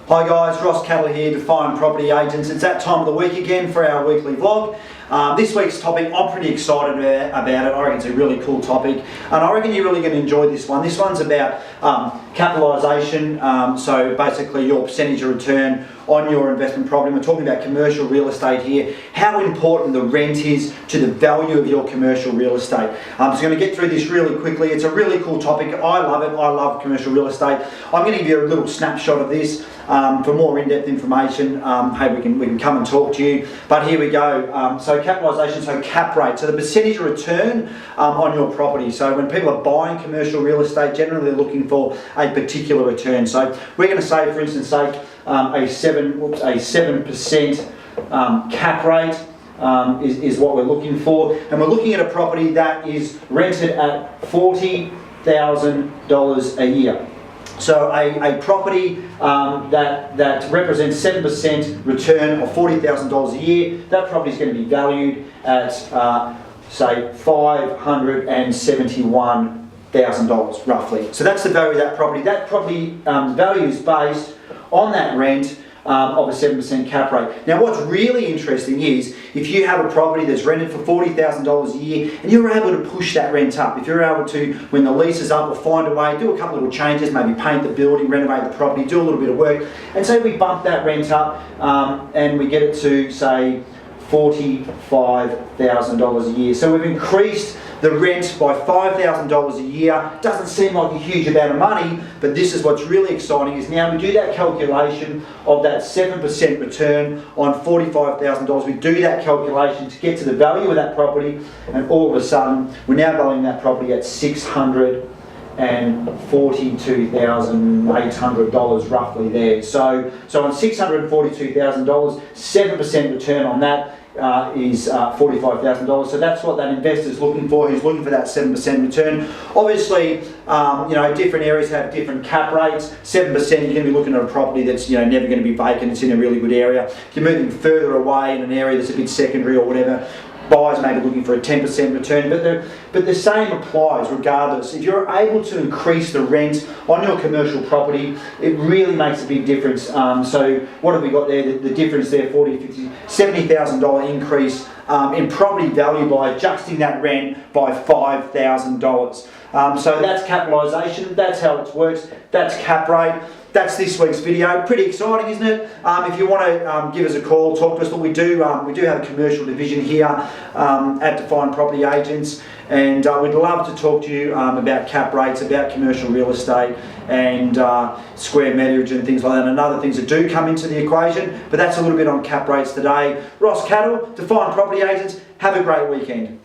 Hi guys, Ross Cattle here, Define Property Agents. It's that time of the week again for our weekly vlog. This week's topic, I'm pretty excited about it. I reckon it's a really cool topic, and I reckon you're really going to enjoy this one. This one's about capitalisation, so basically your percentage of return on your investment property. We're talking about commercial real estate here, how important the rent is to the value of your commercial real estate. So I'm going to get through this really quickly. It's a really cool topic. I love it. I love commercial real estate. I'm going to give you a little snapshot of this. For more in-depth information, hey, we can come and talk to you. But here we go. So capitalisation, so cap rate, so the percentage of return on your property. So when people are buying commercial real estate, generally they're looking for a particular return. So we're going to say, for instance, a 7% cap rate is what we're looking for, and we're looking at a property that is rented at $40,000 a year. So a property that represents 7% return of $40,000 a year, that property is going to be valued at say $571,000 roughly. So that's the value of that property. That property value is based on that rent of a 7% cap rate. Now what's really interesting is if you have a property that's rented for $40,000 a year and you're able to push that rent up, if you're able to, when the lease is up, or find a way, do a couple of little changes, maybe paint the building, renovate the property, do a little bit of work, and so we bump that rent up and we get it to say $45,000 a year. So we've increased the rent by $5,000 a year. Doesn't seem like a huge amount of money, but this is what's really exciting is now we do that calculation of that 7% return on $45,000. We do that calculation to get to the value of that property, and all of a sudden we're now valuing that property at $642,800 roughly there. So on $642,000, 7% return on that is $45,000. So that's what that investor's looking for. He's looking for that 7% return. Obviously, different areas have different cap rates. 7%, you're going to be looking at a property that's never going to be vacant. It's in a really good area. If you're moving further away in an area that's a bit secondary or whatever, buyers may be looking for a 10% return, but the same applies regardless. If you're able to increase the rent on your commercial property, it really makes a big difference. So what have we got there? The difference there, $40,000, $50,000, $70,000 increase in property value by adjusting that rent by $5,000. So that's capitalisation, that's how it works, that's cap rate. That's this week's video. Pretty exciting, isn't it? If you want to give us a call, talk to us. But we do have a commercial division here at Define Property Agents, and we'd love to talk to you about cap rates, about commercial real estate, and square meterage and things like that, and other things that do come into the equation. But that's a little bit on cap rates today. Ross Cattle, Define Property Agents. Have a great weekend.